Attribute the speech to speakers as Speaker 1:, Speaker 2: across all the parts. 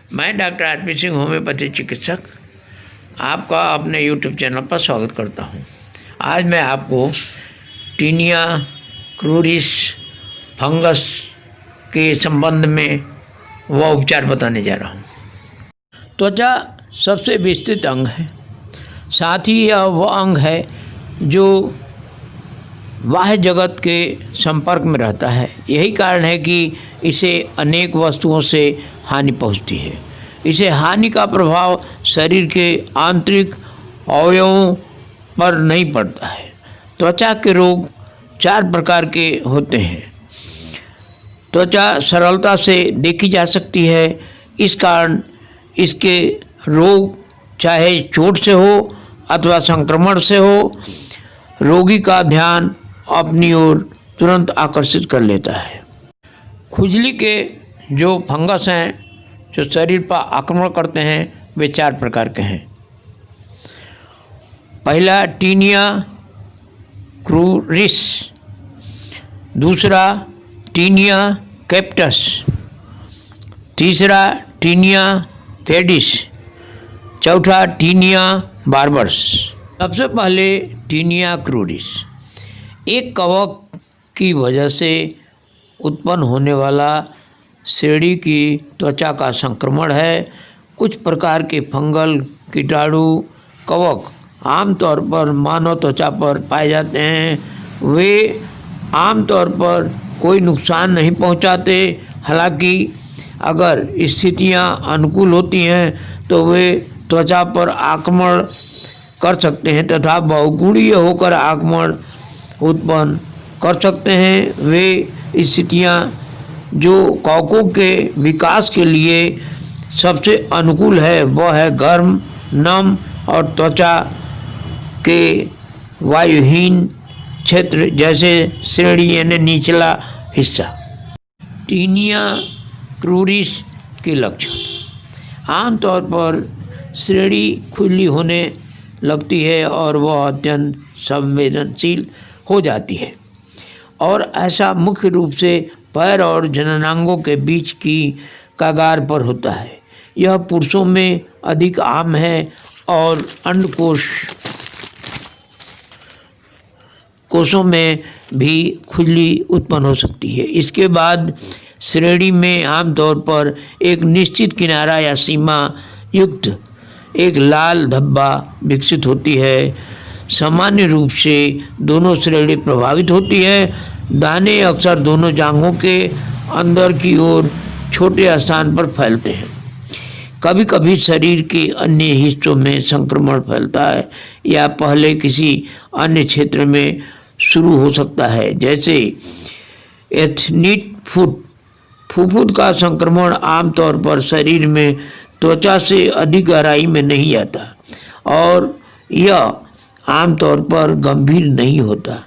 Speaker 1: मैं doctor RP Singh, homeopathy चिकित्सक, आपका अपने यूट्यूब चैनल पर स्वागत करता हूं। आज मैं आपको टीनिया क्रूरिस फंगस के संबंध में वह उपचार बताने जा रहा हूं। त्वचा सबसे विस्तृत अंग है, साथ ही यह वह अंग है जो बाह्य जगत के संपर्क में रहता है। यही कारण है कि इसे अनेक वस्तुओं से हानि पहुंचती है। इसे हानि का प्रभाव शरीर के आंतरिक अवयवों पर नहीं पड़ता है। त्वचा के रोग 4 प्रकार के होते हैं। त्वचा सरलता से देखी जा सकती है, इस कारण इसके रोग चाहे चोट से हो अथवा संक्रमण से हो, रोगी का ध्यान अपनी ओर तुरंत आकर्षित कर लेता है। खुजली के जो फंगस हैं जो शरीर पर आक्रमण करते हैं, वे 4 प्रकार के हैं। पहला टीनिया क्रूरिस, दूसरा टीनिया कैप्टस, तीसरा टीनिया फेडिस, चौथा टीनिया बार्बरस। सबसे पहले टीनिया क्रूरिस एक कवक की वजह से उत्पन्न होने वाला श्रेणी की त्वचा का संक्रमण है। कुछ प्रकार के फंगल कीटाणु कवक आमतौर पर मानव त्वचा पर पाए जाते हैं। वे आमतौर पर कोई नुकसान नहीं पहुंचाते, हालांकि अगर स्थितियां अनुकूल होती हैं तो वे त्वचा पर आक्रमण कर सकते हैं तथा बहुगुणीय होकर आक्रमण उत्पन्न कर सकते हैं। वे स्थितियां जो कवकों के विकास के लिए सबसे अनुकूल है वह है गर्म, नम और त्वचा के वायुहीन क्षेत्र जैसे श्रेणी यानी निचला हिस्सा। टीनिया क्रूरिस के लक्षण आमतौर पर श्रेणी खुली होने लगती है और वह अत्यंत संवेदनशील हो जाती है, और ऐसा मुख्य रूप से पैर और जननांगों के बीच की कगार पर होता है। यह पुरुषों में अधिक आम है और कोशों में भी खुजली उत्पन्न हो सकती है। इसके बाद श्रेणी में आमतौर पर एक निश्चित किनारा या सीमा युक्त एक लाल धब्बा विकसित होती है। सामान्य रूप से दोनों श्रेणी प्रभावित होती है। दाने अक्सर दोनों जांघों के अंदर की ओर छोटे स्थान पर फैलते हैं। कभी कभी शरीर के अन्य हिस्सों में संक्रमण फैलता है या पहले किसी अन्य क्षेत्र में शुरू हो सकता है, जैसे एथलीट फुट। फुफ्फुद का संक्रमण आमतौर पर शरीर में त्वचा से अधिक गहराई में नहीं आता और यह आमतौर पर गंभीर नहीं होता।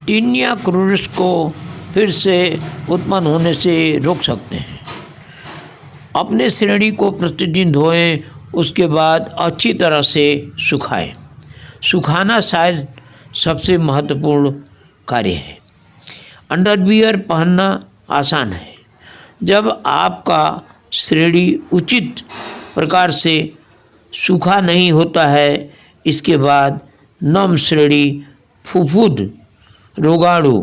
Speaker 1: टीनिया क्रूरिस को फिर से उत्पन्न होने से रोक सकते हैं। अपने श्रेणी को प्रतिदिन धोएं, उसके बाद अच्छी तरह से सुखाएं। सुखाना शायद सबसे महत्वपूर्ण कार्य है। अंडरवियर पहनना आसान है। जब आपका श्रेणी उचित प्रकार से सूखा नहीं होता है, इसके बाद नम श्रेणी फुफ्फुद रोगाणु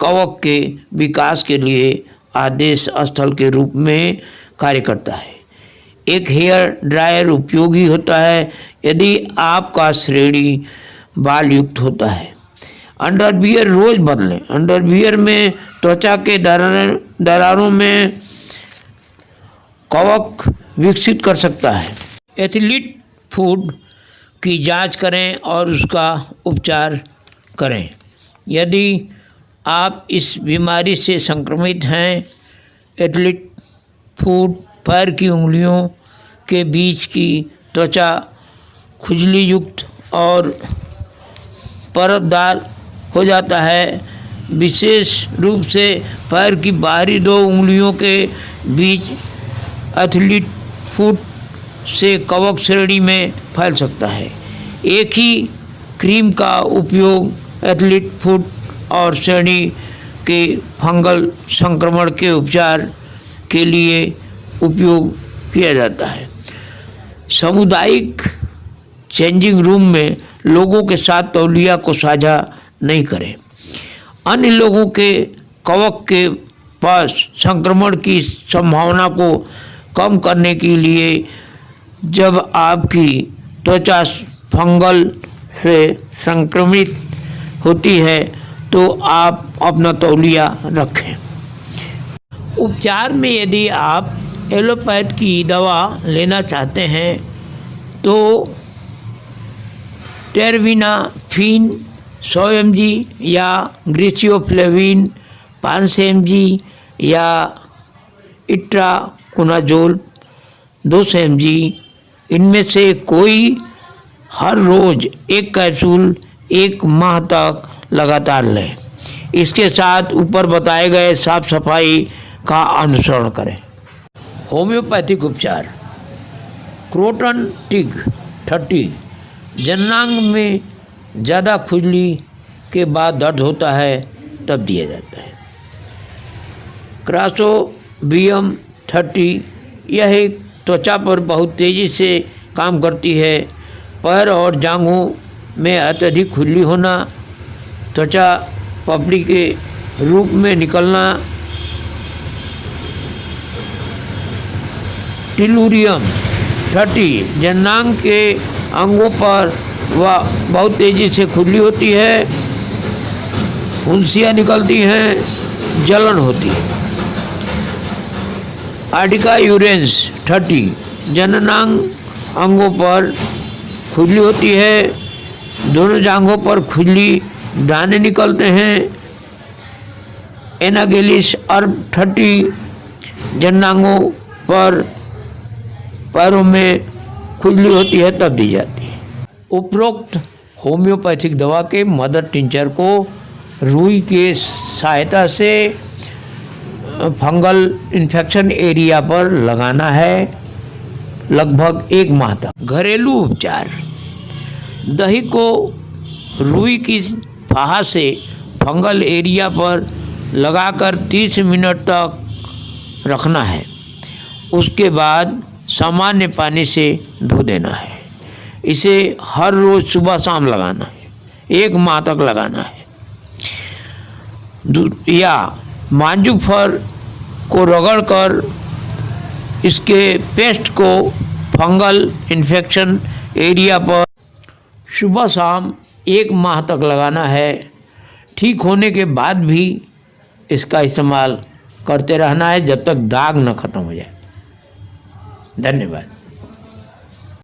Speaker 1: कवक के विकास के लिए आदेश स्थल के रूप में कार्य करता है। एक हेयर ड्रायर उपयोगी होता है यदि आपका श्रेणी बाल युक्त होता है। अंडरवियर रोज बदलें। अंडरवियर में त्वचा के दरारों में कवक विकसित कर सकता है। एथलीट फूड की जांच करें और उसका उपचार करें। यदि आप इस बीमारी से संक्रमित हैं, एथलीट फूट पैर की उंगलियों के बीच की त्वचा खुजली युक्त और परतदार हो जाता है। विशेष रूप से पैर की बाहरी 2 उंगलियों के बीच एथलीट फुट से कवक श्रेणी में फैल सकता है। एक ही क्रीम का उपयोग एथलीट फुट और श्रेणी के फंगल संक्रमण के उपचार के लिए उपयोग किया जाता है। सामुदायिक चेंजिंग रूम में लोगों के साथ तौलिया को साझा नहीं करें। अन्य लोगों के कवक के पास संक्रमण की संभावना को कम करने के लिए जब आपकी त्वचा फंगल से संक्रमित होती है तो आप अपना तौलिया रखें। उपचार में यदि आप एलोपैथ की दवा लेना चाहते हैं तो टेरविनाफिन 100 mg या ग्रेसियोफ्लेविन 500 mg या इट्राकोनाजोल 200 mg, इनमें से कोई हर रोज़ एक कैप्सूल 1 माह तक लगातार लें। इसके साथ ऊपर बताए गए साफ सफाई का अनुसरण करें। होम्योपैथिक उपचार। क्रोटन टिग 30 जननांग में ज़्यादा खुजली के बाद दर्द होता है तब दिया जाता है। क्रासोबियम 30 यह एक त्वचा पर बहुत तेज़ी से काम करती है। पैर और जांघों में अत्यधिक खुजली होना, त्वचा पपड़ी के रूप में निकलना, टिलूरियम 30 जननांग के अंगों पर वह बहुत तेज़ी से खुजली होती है, फुंसियाँ निकलती हैं, जलन होती है। आर्टिका यूरेंस 30 जननांग अंगों पर खुजली होती है, दोनों जांघों पर खुजली दाने निकलते हैं। एनागेलिस अर्ब 30 जननांगों पर पैरों में खुजली होती है तब दी जाती है। उपरोक्त होम्योपैथिक दवा के मदर टिंचर को रुई के सहायता से फंगल इन्फेक्शन एरिया पर लगाना है लगभग 1 माह तक। घरेलू उपचार। दही को रुई की फाहा से फंगल एरिया पर लगाकर 30 मिनट तक रखना है। उसके बाद सामान्य पानी से धो देना है। इसे हर रोज़ सुबह शाम लगाना है, 1 माह तक लगाना है। या मांजू फर को रगड़कर इसके पेस्ट को फंगल इन्फेक्शन एरिया पर सुबह शाम 1 माह तक लगाना है। ठीक होने के बाद भी इसका इस्तेमाल करते रहना है जब तक दाग न खत्म हो जाए। धन्यवाद।